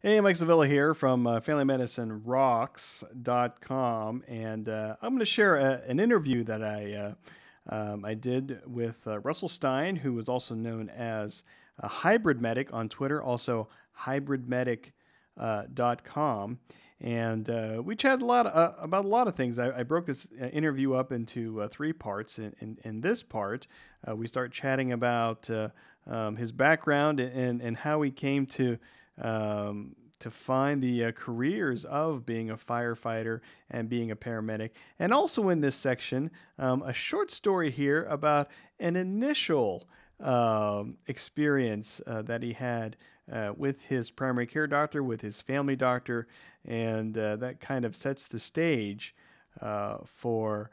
Hey, Mike Zavilla here from FamilyMedicineRocks.com, and I'm going to share an interview that I did with Russell Stein, who is also known as HybridMedic on Twitter, also HybridMedic.com. And we chatted a lot about a lot of things. I broke this interview up into three parts. In this part, we start chatting about his background and how he came to find the careers of being a firefighter and being a paramedic. And also in this section, a short story here about an initial experience that he had with his primary care doctor, with his family doctor, and that kind of sets the stage for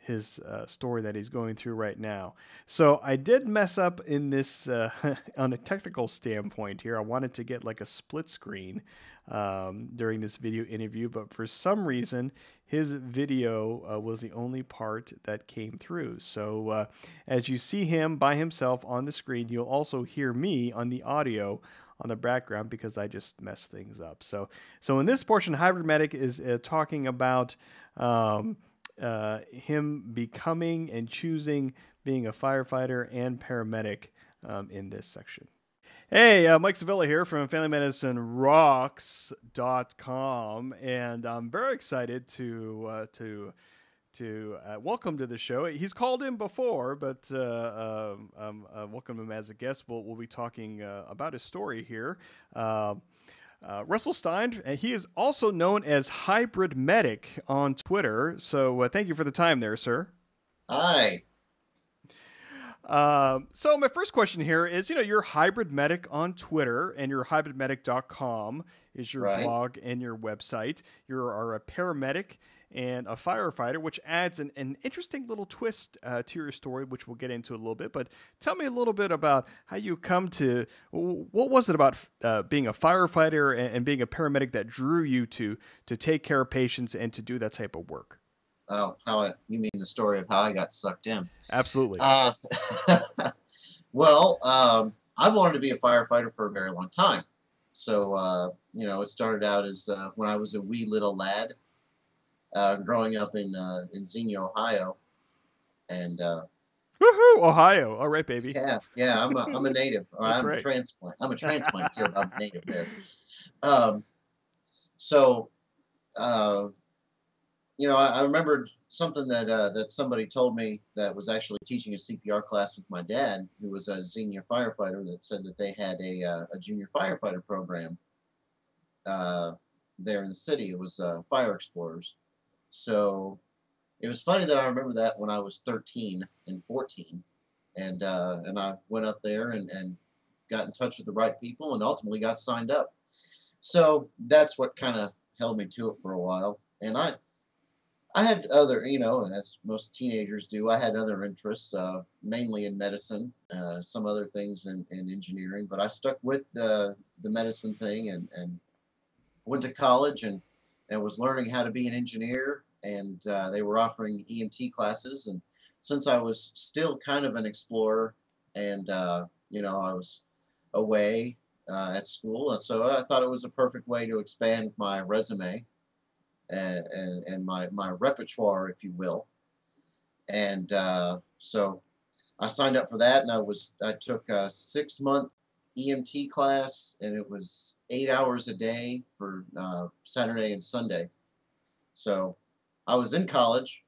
his story that he's going through right now. So I did mess up in this on a technical standpoint here. I wanted to get like a split screen during this video interview, but for some reason his video was the only part that came through. So as you see him by himself on the screen, you'll also hear me on the audio on the background because I just messed things up. So in this portion, HybridMedic is talking about him becoming and choosing being a firefighter and paramedic in this section. Hey, Mike Zavilla here from FamilyMedicineRocks.com, and I'm very excited to welcome to the show. He's called in before, but welcome him as a guest. We'll be talking about his story here. Russell Stein, he is also known as HybridMedic on Twitter. So thank you for the time there, sir. Hi. So my first question here is, you're HybridMedic on Twitter, and your hybridmedic.com is your blog and your website. You are a paramedic and a firefighter, which adds an interesting little twist to your story, which we'll get into a little bit. But tell me a little bit about how you come to, what was it about being a firefighter and being a paramedic that drew you to take care of patients and to do that type of work? Oh, you mean the story of how I got sucked in? Absolutely. Well, I've wanted to be a firefighter for a very long time. So, it started out as when I was a wee little lad. Growing up in Xenia, Ohio, and woohoo, Ohio! All right, baby. Yeah, I'm a native. I'm right. a transplant. I'm a transplant here, but I'm native there. I remembered something that somebody told me that was actually teaching a CPR class with my dad, who was a Xenia firefighter, that said that they had a junior firefighter program there in the city. It was Fire Explorers. So it was funny that I remember that when I was 13 and 14, and I went up there and got in touch with the right people and ultimately got signed up. So that's what kind of held me to it for a while. And I had other, and as most teenagers do, I had other interests, mainly in medicine, some other things in engineering, but I stuck with the medicine thing and went to college and was learning how to be an engineer, and they were offering EMT classes. And since I was still kind of an explorer, and I was away at school, and so I thought it was a perfect way to expand my resume and my repertoire, if you will. And so I signed up for that, and I took a 6-month EMT class, and it was 8 hours a day for Saturday and Sunday. So I was in college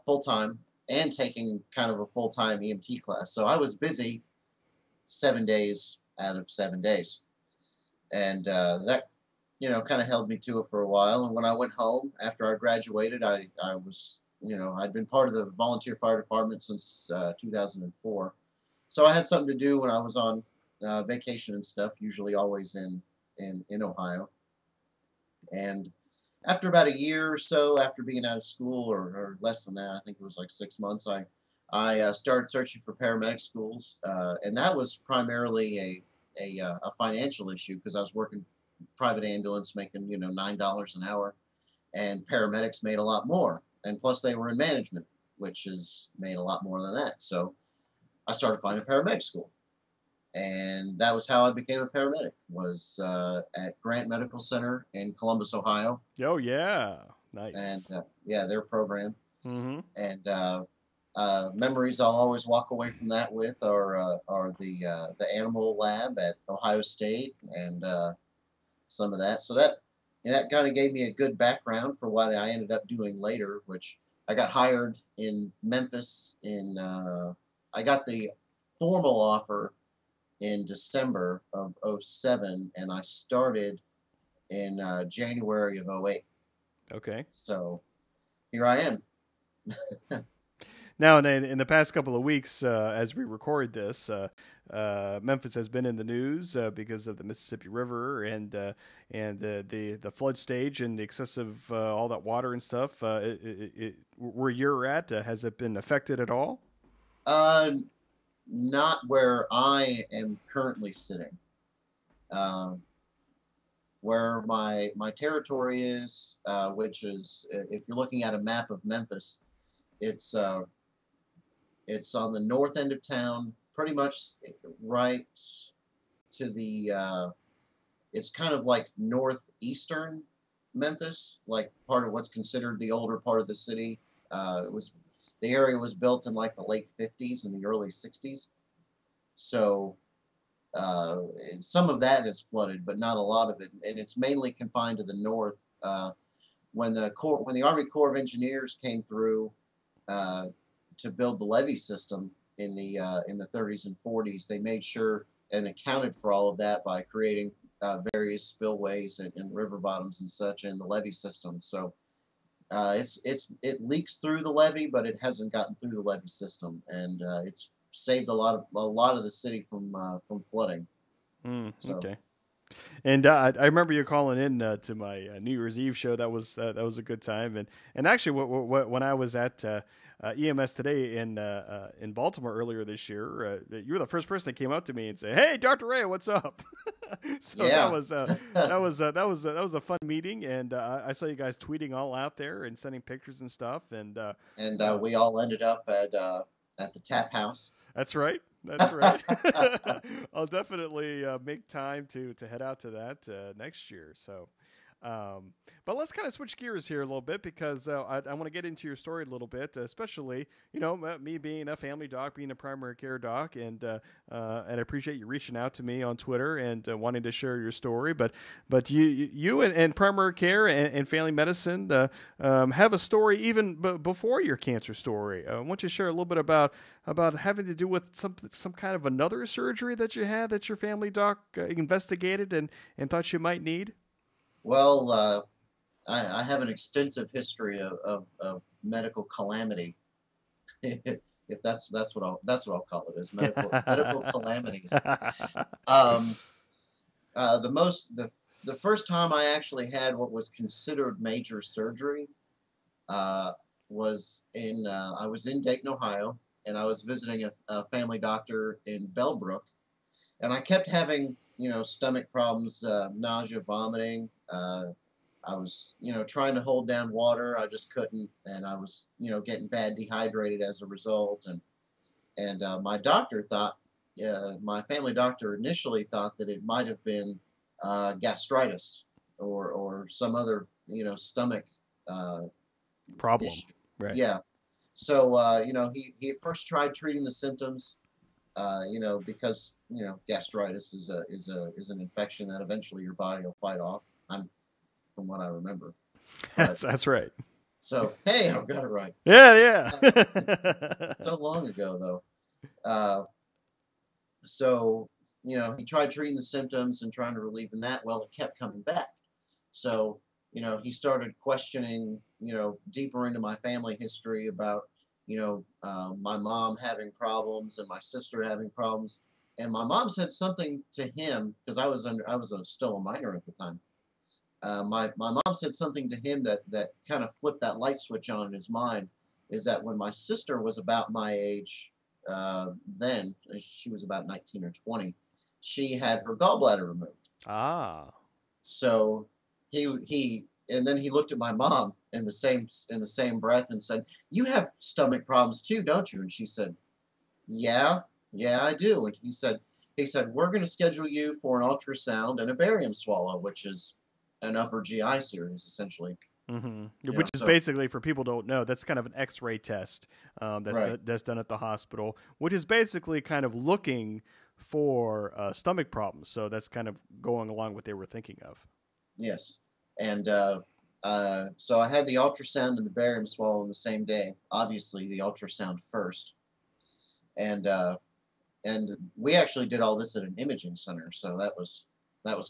full-time and taking kind of a full-time EMT class. So I was busy 7 days out of 7 days. And that, kind of held me to it for a while. And when I went home after I graduated, I was, I'd been part of the volunteer fire department since 2004. So I had something to do when I was on vacation and stuff, usually always in Ohio. And after about a year or so after being out of school, or less than that, I think it was like 6 months, I started searching for paramedic schools, and that was primarily a financial issue, because I was working private ambulance, making $9 an hour, and paramedics made a lot more, and plus they were in management, which is made a lot more than that. So I started finding a paramedic school. and that was how I became a paramedic. Was at Grant Medical Center in Columbus, Ohio, Oh yeah, and nice. yeah, their program. Mm-hmm. And memories I'll always walk away from that with are the animal lab at Ohio State and some of that. So that kind of gave me a good background for what I ended up doing later, which I got hired in Memphis. I got the formal offer in December of '07, and I started in January of '08. Okay. So here I am. Now, in the past couple of weeks, as we record this, Memphis has been in the news because of the Mississippi River and the flood stage and the excessive all that water and stuff. Where you're at, has it been affected at all? Uh, Not where I am currently sitting. Um, where my territory is, which is if you're looking at a map of Memphis, it's uh, it's on the north end of town, pretty much right to the. It's kind of like northeastern Memphis, like part of what's considered the older part of the city. It was the area was built in like the late '50s and the early '60s, so uh, some of that is flooded, but not a lot of it, and it's mainly confined to the north. When the Army Corps of Engineers came through uh, to build the levee system in the 30s and 40s, they made sure and accounted for all of that by creating various spillways and river bottoms and such in the levee system. So it leaks through the levee, but it hasn't gotten through the levee system, and it's saved a lot of the city from flooding. So Okay. And I remember you calling in to my New Year's Eve show. That was a good time. And actually, when I was at EMS today in Baltimore earlier this year, you were the first person that came up to me and said, "Hey, Dr. Ray, what's up?" So yeah, that was a fun meeting, and I saw you guys tweeting all out there and sending pictures and stuff. And and uh, we all ended up at the tap house. that's right. That's right. I'll definitely make time to head out to that next year. So, um, but let's kind of switch gears here a little bit because I want to get into your story a little bit, especially me being a family doc, being a primary care doc, and I appreciate you reaching out to me on Twitter and wanting to share your story. But you and primary care and family medicine have a story even before your cancer story. I want you to share a little bit about having to do with some kind of another surgery that you had that your family doc investigated and thought you might need. Well, I have an extensive history of medical calamity, if that's what I'll call it, is medical calamities. Um, the first time I actually had what was considered major surgery uh, I was in Dayton, Ohio, and I was visiting a family doctor in Bellbrook, and I kept having stomach problems, nausea, vomiting. I was trying to hold down water, I just couldn't, and I was getting bad dehydrated as a result, and my family doctor initially thought that it might have been gastritis or some other stomach uh, Problem, issue. right? Yeah. So he first tried treating the symptoms, because gastritis is an infection that eventually your body will fight off. From what I remember, but That's right. so hey, I've got it right. Yeah, Uh, yeah. so long ago though. Uh, so he tried treating the symptoms and trying to relieve in that. Well, it kept coming back. So he started questioning deeper into my family history about my mom having problems and my sister having problems. And my mom said something to him because still a minor at the time. My mom said something to him that kind of flipped that light switch on in his mind. Is that when my sister was about my age, then she was about 19 or 20, she had her gallbladder removed. Ah, So and then he looked at my mom in the same breath and said, "You have stomach problems too, don't you?" And she said, "Yeah, yeah, I do." And he said, he said, we're going to schedule you for an ultrasound and a barium swallow, which is an upper GI series, essentially. Which is So basically, for people who don't know, that's kind of an X-ray test right, that's done at the hospital, which is basically kind of looking for stomach problems. So that's kind of going along what they were thinking of. yes, and so I had the ultrasound and the barium swallow on the same day. Obviously, the ultrasound first, and we actually did all this at an imaging center, so that was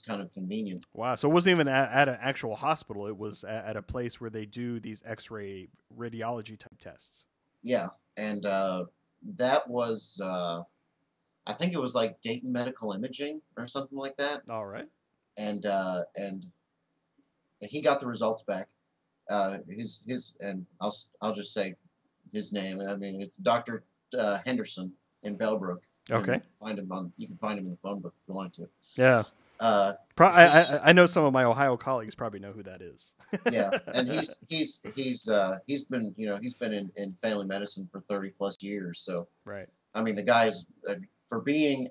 kind of convenient. Wow. So it wasn't even at an actual hospital. It was at a place where they do these X-ray radiology type tests. Yeah, and that was I think it was like Dayton Medical Imaging or something like that, All right. and he got the results back. His and I'll just say his name. I mean, it's Dr. Henderson in Bellbrook, and Okay. you can find him in the phone book if you want to. Yeah. Uh, he I know some of my Ohio colleagues probably know who that is. yeah, and he's been he's been in family medicine for 30 plus years. So Right. I mean, the guy's for being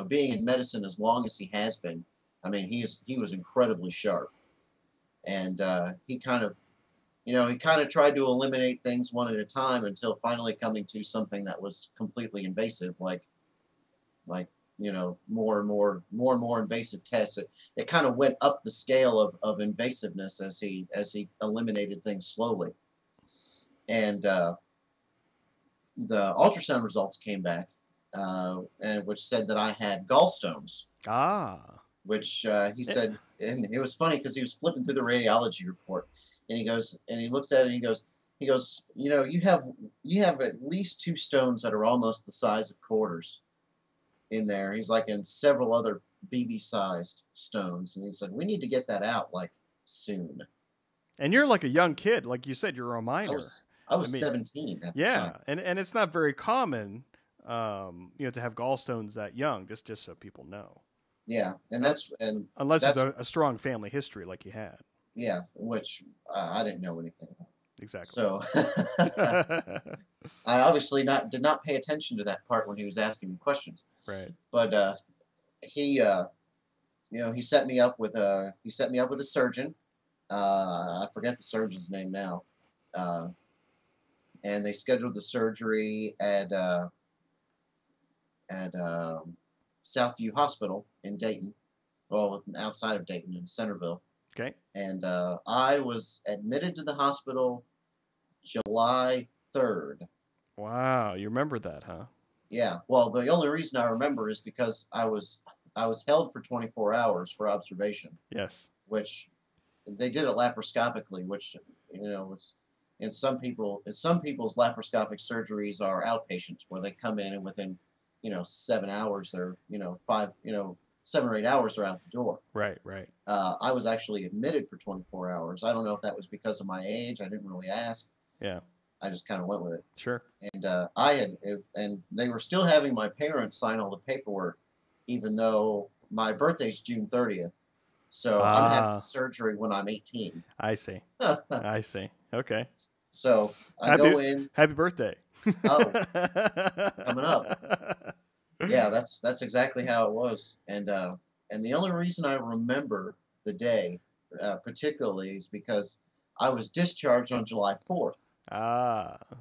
being in medicine as long as he has been. I mean, he was incredibly sharp, and he kind of tried to eliminate things one at a time until finally coming to something that was completely invasive, like more and more invasive tests. It kind of went up the scale of invasiveness as he eliminated things slowly, and the ultrasound results came back, and which said that I had gallstones, Ah. which he said, and it was funny because he was flipping through the radiology report, and he looks at it, and he goes, you have at least two stones that are almost the size of quarters in there. He's like, and several other BB-sized stones, and he said, we need to get that out like soon. And you're like a young kid, like you said, you're a I minor. was I was 17 at the Yeah, time. and it's not very common, to have gallstones that young. Just so people know. Yeah, Unless there's that's a strong family history like you had. yeah, which I didn't know anything about. Exactly. So I obviously did not pay attention to that part when he was asking me questions. Right. But he he set me up with a surgeon. I forget the surgeon's name now. Uh, and they scheduled the surgery at Southview Hospital in Dayton, well, outside of Dayton in Centerville. Okay. And I was admitted to the hospital July 3rd. Wow, you remember that, huh? Yeah. Well, the only reason I remember is because I was held for 24 hours for observation, Yes. which they did it laparoscopically, which was in some people's laparoscopic surgeries are outpatients where they come in and within 7 hours they're 7 or 8 hours they're out the door. Right. Right. I was actually admitted for 24 hours. I don't know if that was because of my age. I didn't really ask. Yeah. I just kind of went with it. Sure. And and they were still having my parents sign all the paperwork, even though my birthday's June 30th. So I'm having surgery when I'm 18. I see. I see. Okay. So I go in. Happy birthday. Oh, coming up. Yeah, that's exactly how it was. And the only reason I remember the day particularly is because I was discharged on July 4th.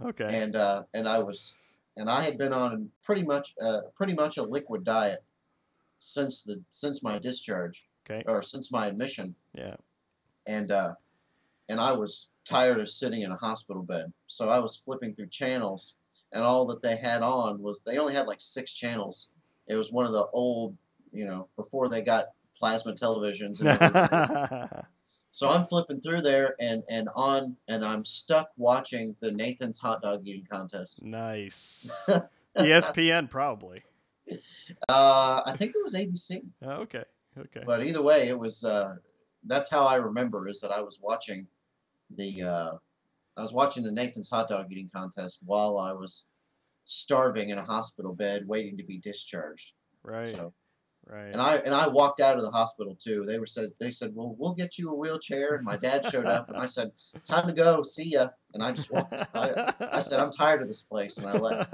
Okay. And I had been on pretty much a liquid diet since my discharge, Okay. or since my admission. Yeah. And I was tired of sitting in a hospital bed, so I was flipping through channels, and all that they had on was, they only had like 6 channels. It was one of the old, before they got plasma televisions and everything. So I'm flipping through there, and I'm stuck watching the Nathan's hot dog eating contest. Nice. ESPN probably. I think it was ABC. Oh, okay. Okay. But either way, it was. That's how I remember, is that I was watching the Nathan's hot dog eating contest while I was starving in a hospital bed, waiting to be discharged. Right. So, right. And I walked out of the hospital too. They said, well, we'll get you a wheelchair. And my dad showed up, and I said, time to go. See ya. And I just walked. I said, I'm tired of this place, and I left.